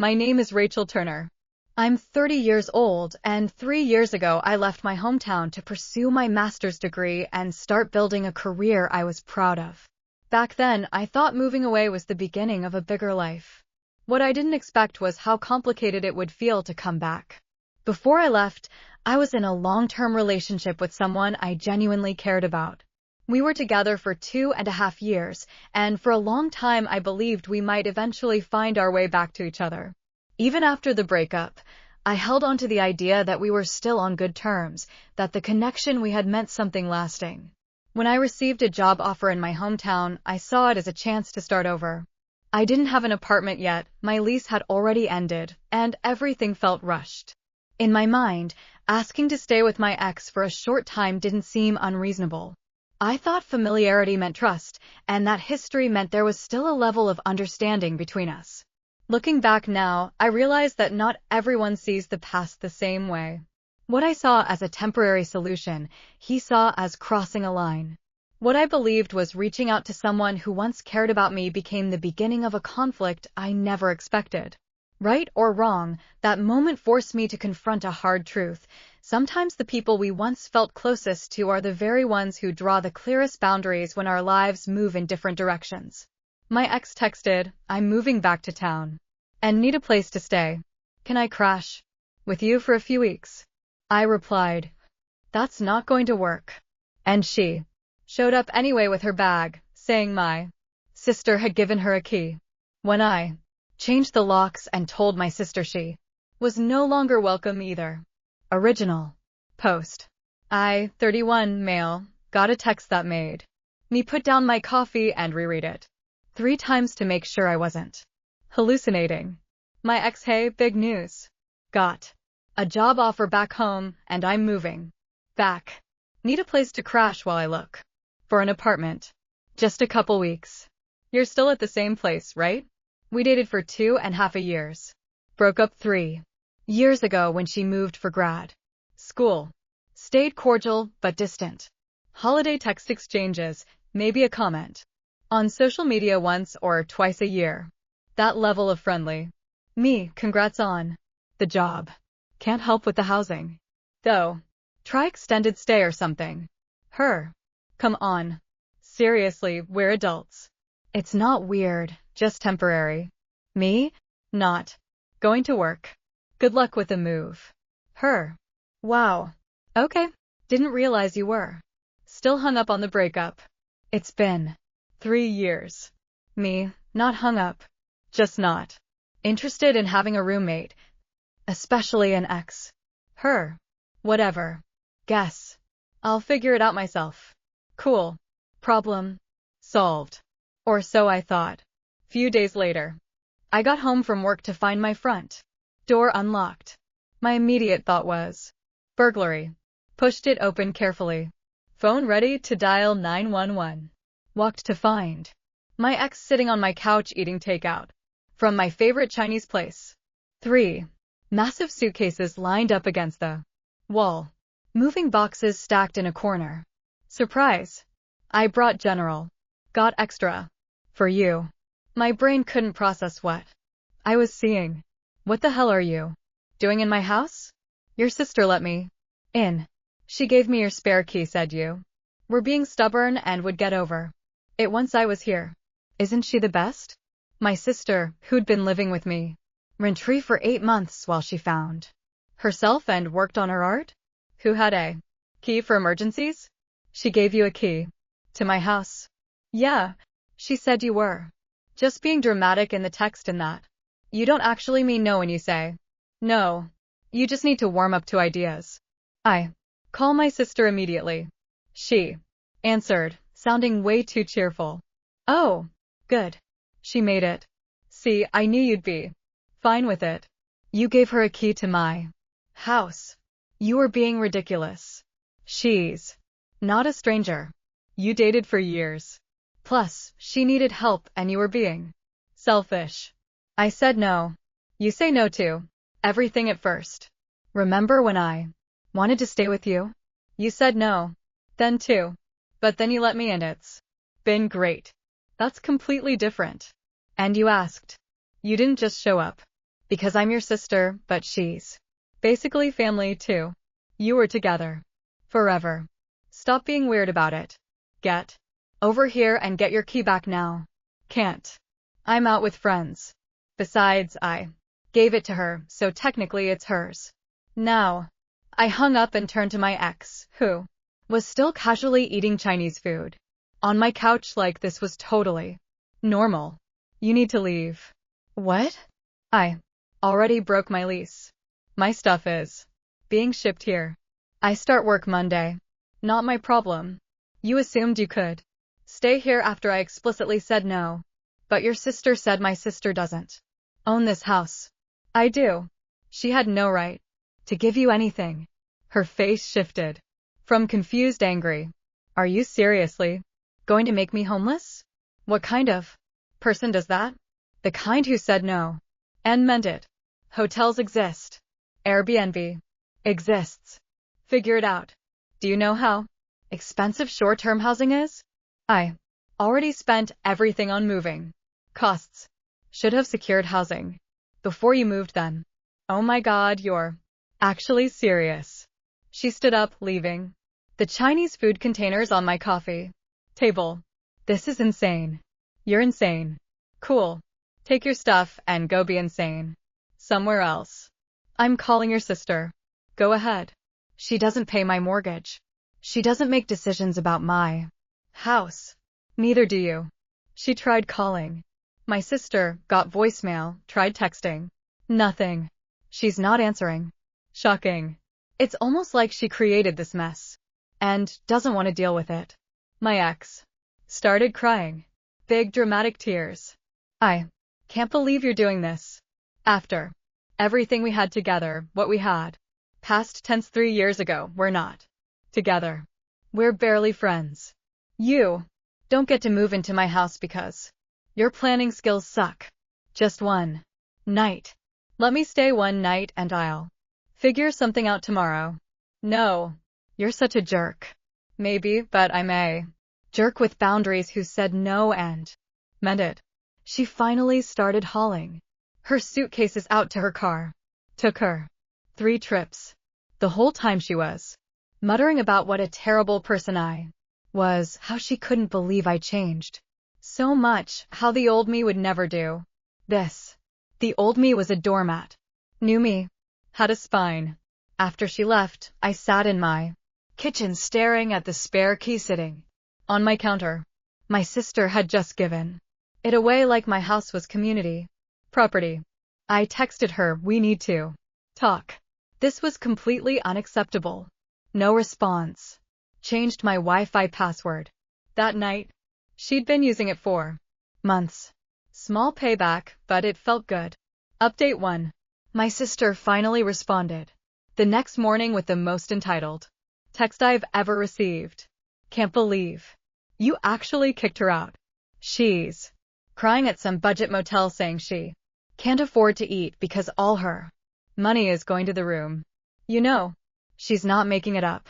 My name is Rachel Turner. I'm 30 years old, and 3 years ago I left my hometown to pursue my master's degree and start building a career I was proud of. Back then, I thought moving away was the beginning of a bigger life. What I didn't expect was how complicated it would feel to come back. Before I left, I was in a long-term relationship with someone I genuinely cared about. We were together for 2.5 years, and for a long time I believed we might eventually find our way back to each other. Even after the breakup, I held on to the idea that we were still on good terms, that the connection we had meant something lasting. When I received a job offer in my hometown, I saw it as a chance to start over. I didn't have an apartment yet, my lease had already ended, and everything felt rushed. In my mind, asking to stay with my ex for a short time didn't seem unreasonable. I thought familiarity meant trust, and that history meant there was still a level of understanding between us. Looking back now, I realize that not everyone sees the past the same way. What I saw as a temporary solution, he saw as crossing a line. What I believed was reaching out to someone who once cared about me became the beginning of a conflict I never expected. Right or wrong, that moment forced me to confront a hard truth. Sometimes the people we once felt closest to are the very ones who draw the clearest boundaries when our lives move in different directions. My ex texted, "I'm moving back to town and need a place to stay. Can I crash with you for a few weeks?" I replied, "That's not going to work." And she showed up anyway with her bag, saying my sister had given her a key. When I changed the locks and told my sister she was no longer welcome either. Original post. I, 31 male, got a text that made me put down my coffee and reread it 3 times to make sure I wasn't hallucinating. My ex, "Hey, big news. Got a job offer back home, and I'm moving back. Need a place to crash while I look for an apartment. Just a couple weeks. You're still at the same place, right? We dated for 2.5 years. Broke up 3 years ago when she moved for grad school. Stayed cordial but distant. Holiday text exchanges, maybe a comment on social media once or twice a year. That level of friendly. Me, congrats on the job. Can't help with the housing, though. Try extended stay or something." Her, "Come on. Seriously, we're adults. It's not weird, just temporary." Me, "Not going to work. Good luck with the move." Her, "Wow. Okay. Didn't realize you were still hung up on the breakup. It's been 3 years. Me, not hung up. Just not interested in having a roommate, especially an ex." Her, "Whatever. Guess I'll figure it out myself." Cool. Problem solved. Or so I thought. Few days later, I got home from work to find my front door unlocked. My immediate thought was burglary. Pushed it open carefully. Phone ready to dial 911. Walked to find my ex sitting on my couch eating takeout from my favorite Chinese place. 3 massive suitcases lined up against the wall. Moving boxes stacked in a corner. Surprise. I brought General. Got extra. For you. My brain couldn't process what I was seeing. "What the hell are you doing in my house? Your sister let me in. She gave me your spare key, said you were being stubborn and would get over it once I was here. Isn't she the best?" My sister, who'd been living with me rent-free for 8 months while she found herself and worked on her art, who had a key for emergencies? She gave you a key to my house? Yeah, she said you were just being dramatic in the text and that you don't actually mean no when you say no. You just need to warm up to ideas. I call my sister immediately. She answered, sounding way too cheerful. "Oh, good." She made it. "See, I knew you'd be fine with it. You gave her a key to my house. You were being ridiculous. She's not a stranger. You dated for years. Plus, she needed help and you were being selfish." I said no. You say no to everything at first. Remember when I wanted to stay with you? You said no. Then too. But then you let me in. It's been great. That's completely different. And you asked. You didn't just show up. Because I'm your sister, but she's basically family too. You were together. Forever. Stop being weird about it. Get over here and get your key back now. Can't. I'm out with friends. Besides, I gave it to her, so technically it's hers. Now. I hung up and turned to my ex, who was still casually eating Chinese food on my couch like this was totally normal. You need to leave. What? I already broke my lease. My stuff is being shipped here. I start work Monday. Not my problem. You assumed you could stay here after I explicitly said no. But your sister said my sister doesn't own this house. I do. She had no right to give you anything. Her face shifted from confused angry. Are you seriously going to make me homeless? What kind of person does that? The kind who said no and meant it. Hotels exist. Airbnb exists. Figure it out. Do you know how expensive short-term housing is? I already spent everything on moving costs. Should have secured housing before you moved then. Oh my God, you're actually serious. She stood up, leaving the Chinese food containers on my coffee table. This is insane. You're insane. Cool. Take your stuff and go be insane somewhere else. I'm calling your sister. Go ahead. She doesn't pay my mortgage. She doesn't make decisions about my house. Neither do you. She tried calling my sister, got voicemail, tried texting. Nothing. She's not answering. Shocking. It's almost like she created this mess and doesn't want to deal with it. My ex started crying. Big dramatic tears. I can't believe you're doing this. After everything we had together, what we had. Past tense 3 years ago, we're not together. We're barely friends. You don't get to move into my house because your planning skills suck. Just one night. Let me stay one night and I'll figure something out tomorrow. No. You're such a jerk. Maybe, but I'm a jerk with boundaries who said no and meant it. She finally started hauling her suitcases out to her car. Took her 3 trips. The whole time she was muttering about what a terrible person I was, how she couldn't believe I changed so much, how the old me would never do this. The old me was a doormat. New me had a spine. After she left, I sat in my kitchen staring at the spare key sitting on my counter. My sister had just given it away like my house was community property. I texted her, we need to talk. This was completely unacceptable. No response. Changed my Wi-Fi password. That night, she'd been using it for months. Small payback, but it felt good. Update 1. My sister finally responded the next morning with the most entitled text I've ever received. Can't believe you actually kicked her out. She's crying at some budget motel saying she can't afford to eat because all her money is going to the room. You know, she's not making it up.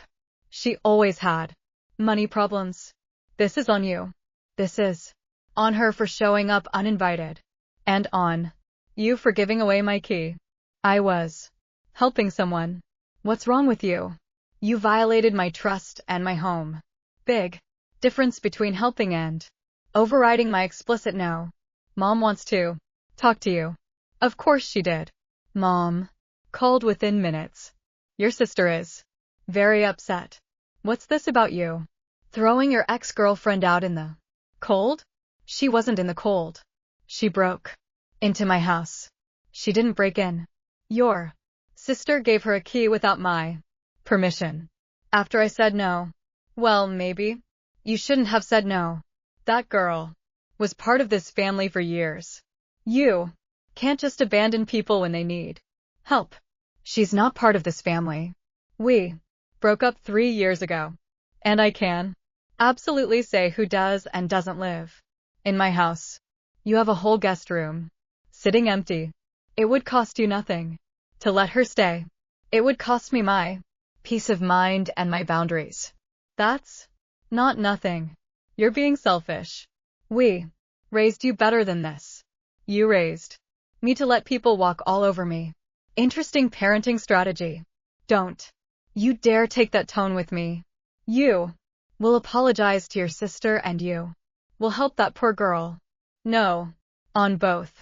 She always had money problems. This is on you. This is on her for showing up uninvited. And on you for giving away my key. I was helping someone. What's wrong with you? You violated my trust and my home. Big difference between helping and overriding my explicit no. Mom wants to talk to you. Of course she did. Mom called within minutes. Your sister is very upset. What's this about you throwing your ex-girlfriend out in the cold? She wasn't in the cold. She broke into my house. She didn't break in. Your sister gave her a key without my permission. After I said no. Well, maybe. You shouldn't have said no. That girl was part of this family for years. You can't just abandon people when they need help. She's not part of this family. We broke up 3 years ago. And I can absolutely say who does and doesn't live in my house. You have a whole guest room sitting empty. It would cost you nothing to let her stay. It would cost me my peace of mind and my boundaries. That's not nothing. You're being selfish. We raised you better than this. You raised Me to let people walk all over me. Interesting parenting strategy. Don't you dare take that tone with me. You will apologize to your sister and you will help that poor girl. No. On both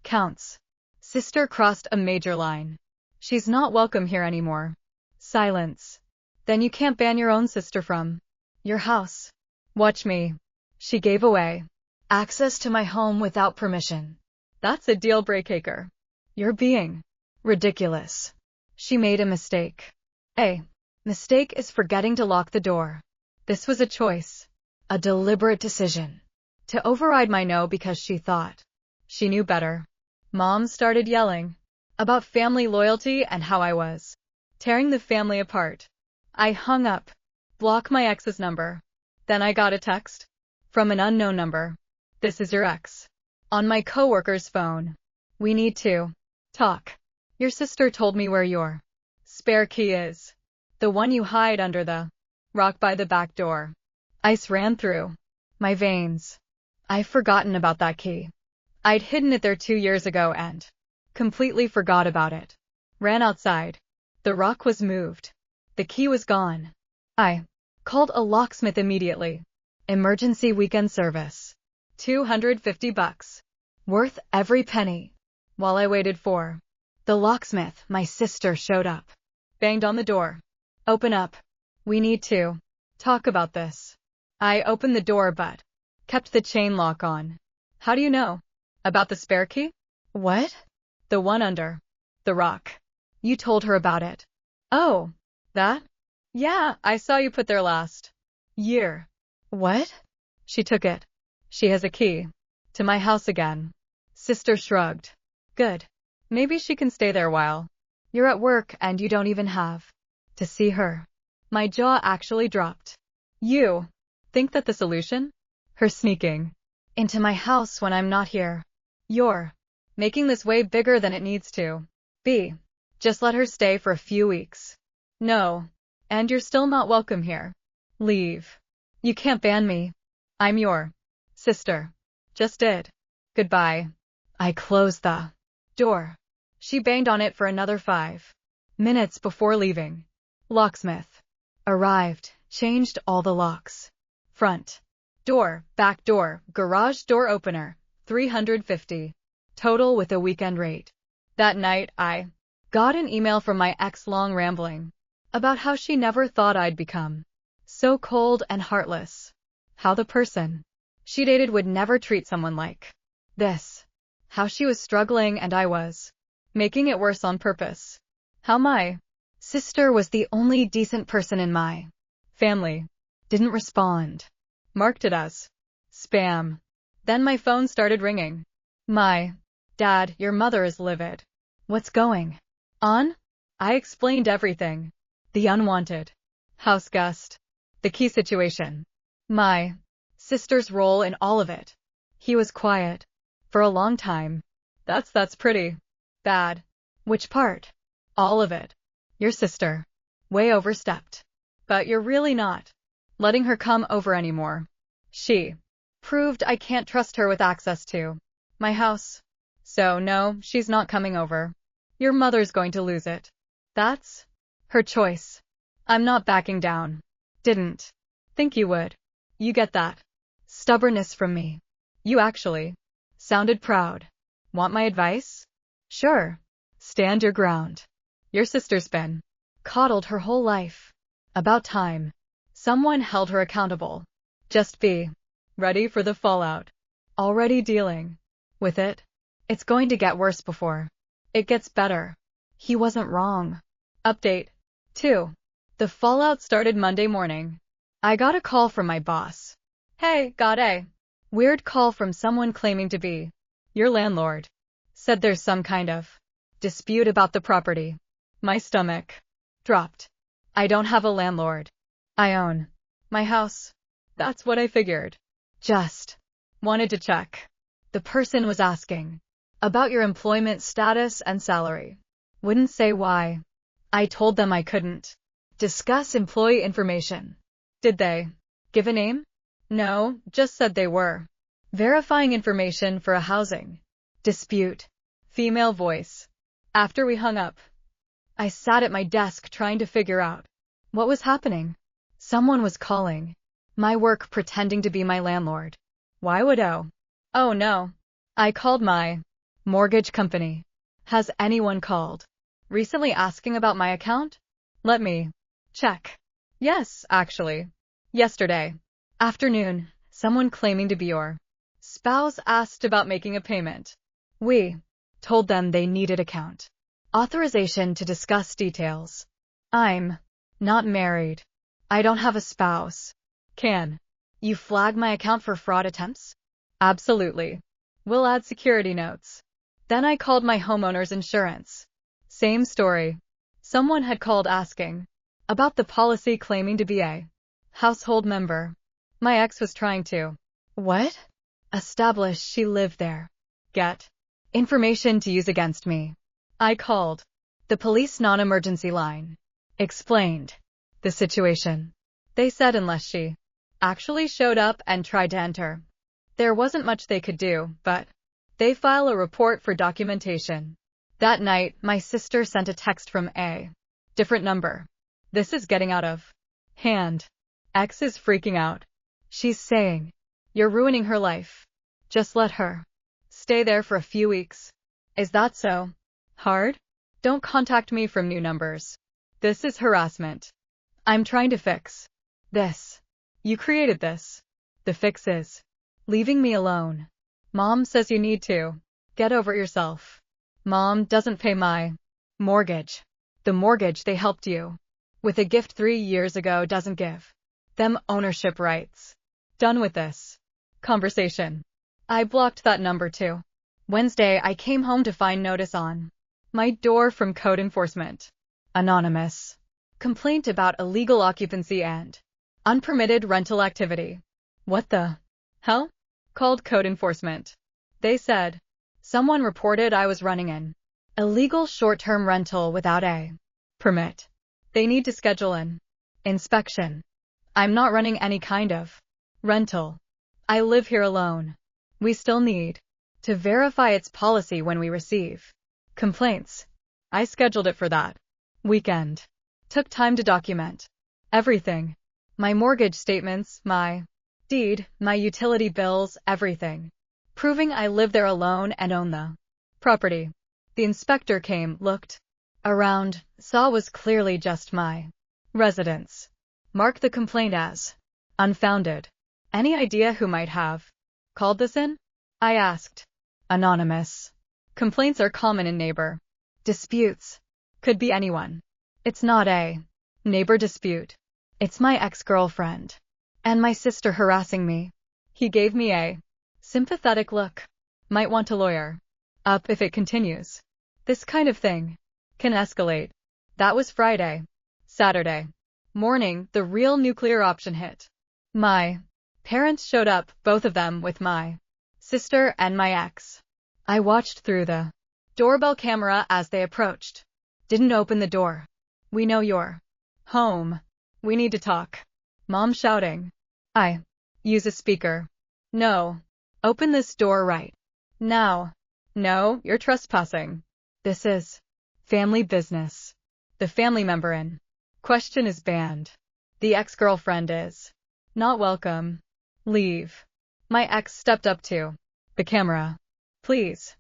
counts. Sister crossed a major line. She's not welcome here anymore. Silence. Then you can't ban your own sister from your house. Watch me. She gave away access to my home without permission. That's a deal breaker. You're being ridiculous. She made a mistake. A mistake is forgetting to lock the door. This was a choice. A deliberate decision. To override my no because she thought she knew better. Mom started yelling about family loyalty and how I was tearing the family apart. I hung up. Block my ex's number. Then I got a text from an unknown number. This is your ex. On my coworker's phone. We need to talk. Your sister told me where your spare key is. The one you hide under the rock by the back door. Ice ran through my veins. I've forgotten about that key. I'd hidden it there 2 years ago and completely forgot about it. Ran outside. The rock was moved. The key was gone. I called a locksmith immediately. Emergency weekend service. $250. Worth every penny. While I waited for the locksmith, my sister showed up. Banged on the door. Open up. We need to talk about this. I opened the door but kept the chain lock on. How do you know? About the spare key? What? The one under the rock. You told her about it. Oh, that? Yeah, I saw you put there last year. What? She took it. She has a key to my house again. Sister shrugged. Good. Maybe she can stay there while you're at work and you don't even have to see her. My jaw actually dropped. You think that the solution? Her sneaking into my house when I'm not here. You're making this way bigger than it needs to be. Just let her stay for a few weeks. No. And you're still not welcome here. Leave. You can't ban me. I'm your sister. Just did. Goodbye. I closed the door. She banged on it for another 5 minutes before leaving. Locksmith arrived, changed all the locks. Front door, back door, garage door opener, $350. Total with a weekend rate. That night, I got an email from my ex long rambling about how she never thought I'd become so cold and heartless. How the person she dated would never treat someone like this. How she was struggling and I was making it worse on purpose. How my sister was the only decent person in my family. Didn't respond. Marked it as spam. Then my phone started ringing. My dad, your mother is livid. What's going on? I explained everything. The unwanted house guest. The key situation. My sister's role in all of it. He was quiet for a long time. That's pretty bad. Which part? All of it. Your sister. Way overstepped. But you're really not letting her come over anymore. She proved I can't trust her with access to my house. So no, she's not coming over. Your mother's going to lose it. That's her choice. I'm not backing down. Didn't think you would. You get that stubbornness from me. You actually sounded proud. Want my advice? Sure. Stand your ground. Your sister's been coddled her whole life. About time someone held her accountable. Just be ready for the fallout. Already dealing with it. It's going to get worse before it gets better. He wasn't wrong. Update 2. The fallout started Monday morning. I got a call from my boss. Hey, got a weird call from someone claiming to be your landlord. Said there's some kind of dispute about the property. My stomach dropped. I don't have a landlord. I own my house. That's what I figured. Just wanted to check. The person was asking about your employment status and salary. Wouldn't say why. I told them I couldn't discuss employee information. Did they give a name? No, just said they were verifying information for a housing dispute. Female voice. After we hung up, I sat at my desk trying to figure out what was happening. Someone was calling my work pretending to be my landlord. Why would Oh no. I called my mortgage company. Has anyone called recently asking about my account? Let me check. Yes, actually. Yesterday afternoon, someone claiming to be your spouse asked about making a payment. We told them they needed account authorization to discuss details. I'm not married. I don't have a spouse. Can you flag my account for fraud attempts? Absolutely. We'll add security notes. Then I called my homeowner's insurance. Same story. Someone had called asking about the policy claiming to be a household member. My ex was trying to what? Establish she lived there. Get information to use against me. I called the police non-emergency line. Explained the situation. They said unless she actually showed up and tried to enter, there wasn't much they could do, but they file a report for documentation. That night, my sister sent a text from a different number. This is getting out of hand. Ex is freaking out. She's saying, you're ruining her life. Just let her stay there for a few weeks. Is that so hard? Don't contact me from new numbers. This is harassment. I'm trying to fix this. You created this. The fix is leaving me alone. Mom says you need to get over yourself. Mom doesn't pay my mortgage. The mortgage they helped you with a gift 3 years ago doesn't give them ownership rights. Done with this conversation. I blocked that number too. Wednesday, I came home to find notice on my door from code enforcement. Anonymous. Complaint about illegal occupancy and unpermitted rental activity. What the hell? Called code enforcement. They said someone reported I was running an illegal short-term rental without a permit. They need to schedule an inspection. I'm not running any kind of rental. I live here alone. We still need to verify its policy when we receive complaints. I scheduled it for that weekend. Took time to document everything. My mortgage statements, my deed, my utility bills, everything. Proving I live there alone and own the property. The inspector came, looked around, saw was clearly just my residence. Marked the complaint as unfounded. Any idea who might have called this in? I asked. Anonymous. Complaints are common in neighbor disputes. Could be anyone. It's not a neighbor dispute. It's my ex-girlfriend and my sister harassing me. He gave me a sympathetic look. Might want a lawyer up if it continues. This kind of thing can escalate. That was Friday. Saturday morning, the real nuclear option hit. My parents showed up, both of them with my sister and my ex. I watched through the doorbell camera as they approached. Didn't open the door. We know you're home. We need to talk. Mom shouting. I use a speaker. No. Open this door right now. No, you're trespassing. This is family business. The family member in question is banned. The ex-girlfriend is not welcome. Leave. My ex stepped up to the camera. Please.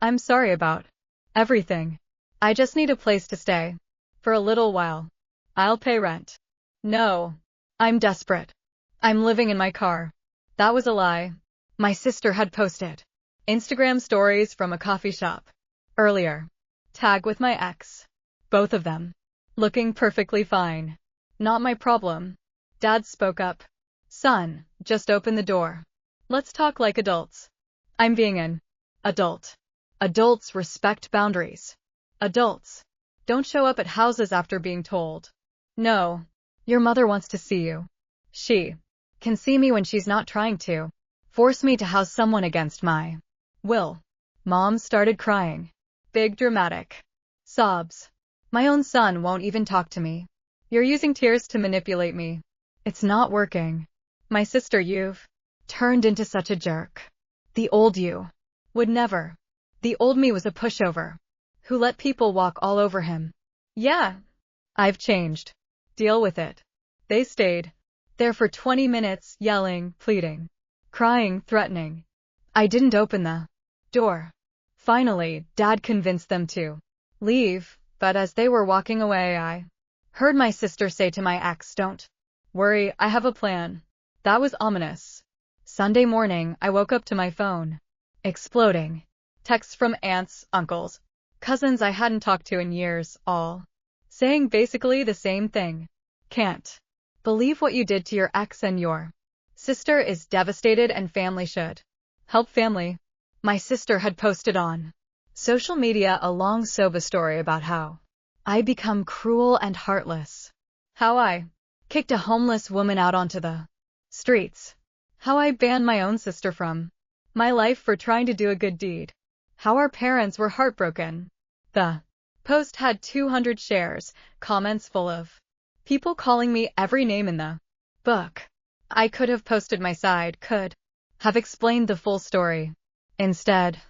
I'm sorry about everything. I just need a place to stay for a little while. I'll pay rent. No. I'm desperate. I'm living in my car. That was a lie. My sister had posted Instagram stories from a coffee shop earlier. Tag with my ex. Both of them looking perfectly fine. Not my problem. Dad spoke up. Son, just open the door. Let's talk like adults. I'm being an adult. Adults respect boundaries. Adults don't show up at houses after being told. No. Your mother wants to see you. She can see me when she's not trying to force me to house someone against my will. Mom started crying. Big dramatic sobs. My own son won't even talk to me. You're using tears to manipulate me. It's not working. My sister, you've turned into such a jerk. The old you would never The old me was a pushover who let people walk all over him. Yeah, I've changed. Deal with it. They stayed there for 20 minutes, yelling, pleading, crying, threatening. I didn't open the door. Finally, Dad convinced them to leave, but as they were walking away, I heard my sister say to my ex, "Don't worry, I have a plan." That was ominous. Sunday morning, I woke up to my phone exploding. Texts from aunts, uncles, cousins I hadn't talked to in years, all saying basically the same thing. Can't believe what you did to your ex, and your sister is devastated and family should help family. My sister had posted on social media a long sob story about how I become cruel and heartless, how I kicked a homeless woman out onto the streets, how I banned my own sister from my life for trying to do a good deed, how our parents were heartbroken. The post had 200 shares, comments full of people calling me every name in the book. I could have posted my side, could have explained the full story. Instead,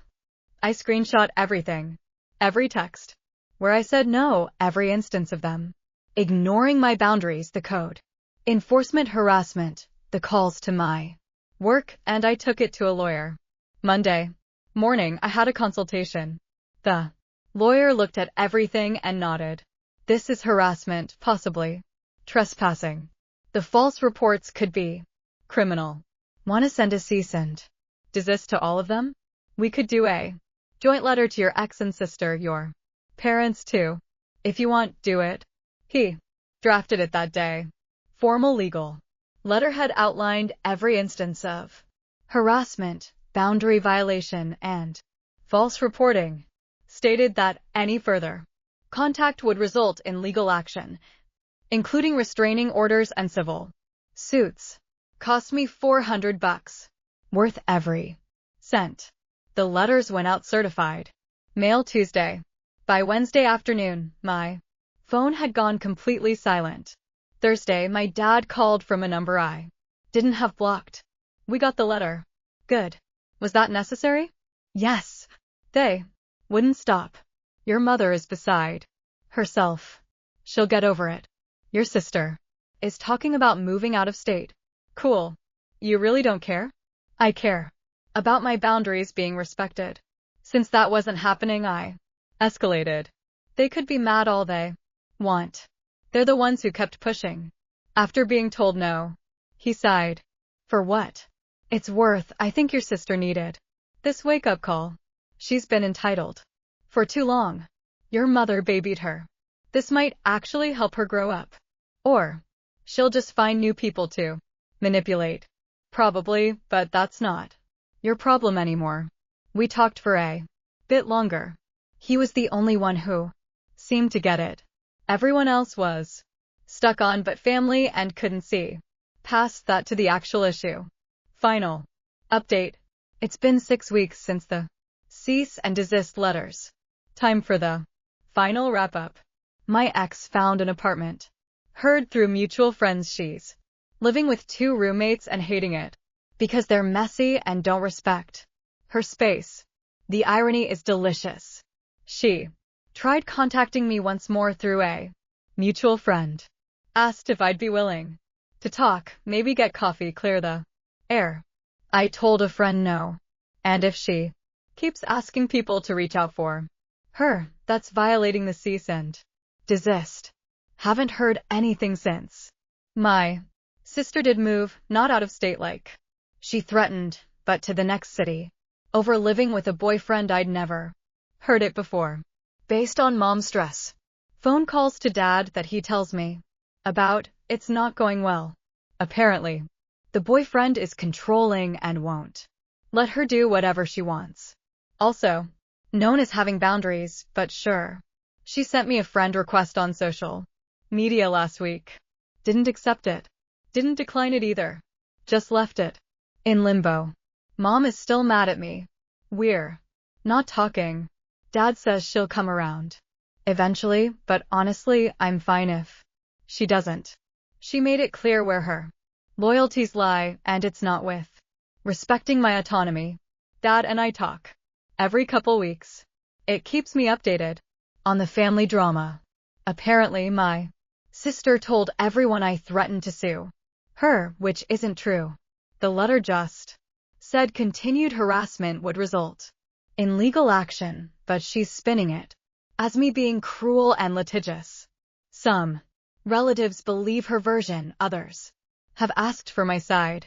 I screenshot everything, every text, where I said no, every instance of them, ignoring my boundaries, the code, enforcement harassment, the calls to my work, and I took it to a lawyer. Monday morning, I had a consultation. The lawyer looked at everything and nodded. This is harassment, possibly trespassing. The false reports could be criminal. Want to send a cease and desist to all of them? We could do a joint letter to your ex and sister, your parents too. If you want, do it. He drafted it that day. Formal legal letterhead outlined every instance of harassment, boundary violation, and false reporting. Stated that any further contact would result in legal action, including restraining orders and civil suits. Cost me $400. Worth every cent. The letters went out certified mail Tuesday. By Wednesday afternoon, my phone had gone completely silent. Thursday, my dad called from a number I didn't have blocked. We got the letter. Good. Was that necessary? Yes. They wouldn't stop. Your mother is beside herself. She'll get over it. Your sister is talking about moving out of state. Cool. You really don't care? I care about my boundaries being respected. Since that wasn't happening, I escalated. They could be mad all they want. They're the ones who kept pushing. After being told no, he sighed. For what it's worth, I think your sister needed this wake-up call. She's been entitled for too long. Your mother babied her. This might actually help her grow up. Or she'll just find new people to manipulate. Probably, but that's not your problem anymore. We talked for a bit longer. He was the only one who seemed to get it. Everyone else was stuck on but family and couldn't see past that to the actual issue. Final update. It's been 6 weeks since the cease and desist letters. Time for the final wrap-up. My ex found an apartment. Heard through mutual friends she's living with 2 roommates and hating it because they're messy and don't respect her space. The irony is delicious. She tried contacting me once more through a mutual friend. Asked if I'd be willing to talk, maybe get coffee, clear the air. I told a friend no. And if she keeps asking people to reach out for her, that's violating the cease and desist. Haven't heard anything since. My sister did move, not out of state like she threatened, but to the next city. Over living with a boyfriend I'd never heard it before. Based on mom's stress. Phone calls to dad that he tells me about, it's not going well. Apparently, the boyfriend is controlling and won't let her do whatever she wants. Also, known as having boundaries, but sure. She sent me a friend request on social media last week. Didn't accept it. Didn't decline it either. Just left it in limbo. Mom is still mad at me. We're not talking. Dad says she'll come around eventually, but honestly, I'm fine if she doesn't. She made it clear where her loyalties lie, and it's not with respecting my autonomy. Dad and I talk Every couple weeks. It keeps me updated on the family drama. Apparently, my sister told everyone I threatened to sue her, which isn't true. The letter just said continued harassment would result in legal action, but she's spinning it as me being cruel and litigious. Some relatives believe her version, others have asked for my side.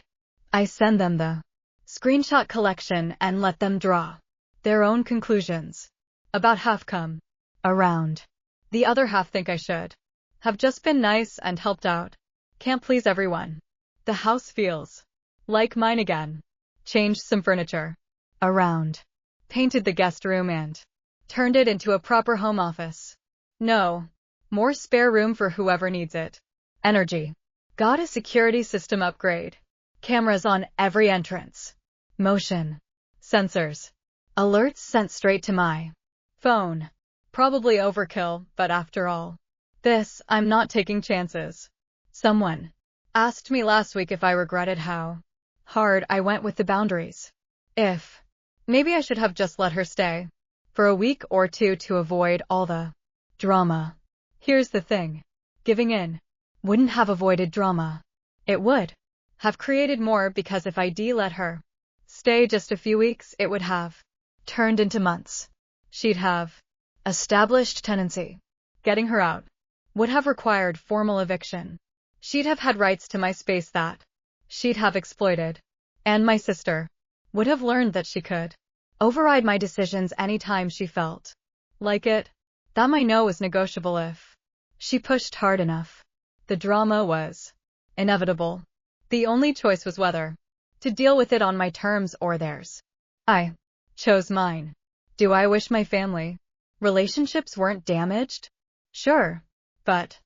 I send them the screenshot collection and let them draw their own conclusions. About half come around. The other half think I should have just been nice and helped out. Can't please everyone. The house feels like mine again. Changed some furniture around. Painted the guest room and turned it into a proper home office. No more spare room for whoever needs it. Energy. Got a security system upgrade. Cameras on every entrance. Motion sensors. Alerts sent straight to my phone. Probably overkill, but after all this, I'm not taking chances. Someone asked me last week if I regretted how hard I went with the boundaries. If maybe I should have just let her stay for a week or two to avoid all the drama. Here's the thing. Giving in wouldn't have avoided drama. It would have created more, because if I'd let her stay just a few weeks, it would have turned into months. She'd have established tenancy. Getting her out would have required formal eviction. She'd have had rights to my space that she'd have exploited. And my sister would have learned that she could override my decisions anytime she felt like it. That my no was negotiable if she pushed hard enough. The drama was inevitable. The only choice was whether to deal with it on my terms or theirs. I chose mine. Do I wish my family relationships weren't damaged? Sure. But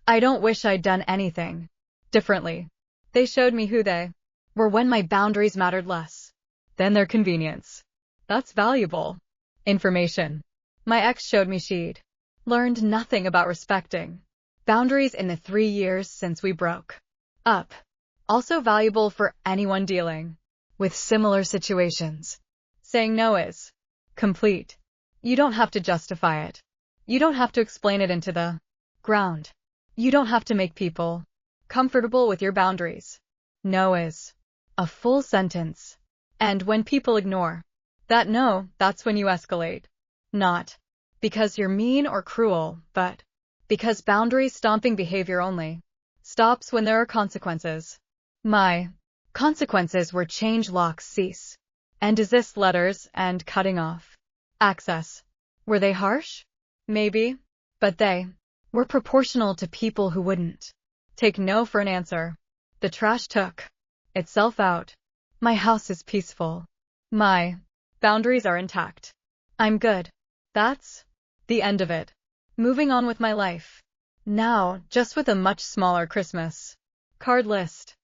I don't wish I'd done anything differently. They showed me who they were when my boundaries mattered less than their convenience. That's valuable information. My ex showed me she'd learned nothing about respecting boundaries in the 3 years since we broke up. Also valuable for anyone dealing with similar situations. Saying no is complete. You don't have to justify it. You don't have to explain it into the ground. You don't have to make people comfortable with your boundaries. No is a full sentence. And when people ignore that no, that's when you escalate. Not because you're mean or cruel, but because boundary stomping behavior only stops when there are consequences. My consequences were change locks cease and desist letters and cutting off access. Were they harsh? Maybe, but they were proportional to people who wouldn't take no for an answer. The trash took itself out. My house is peaceful. My boundaries are intact. I'm good. That's the end of it. Moving on with my life. Now, just with a much smaller Christmas card list.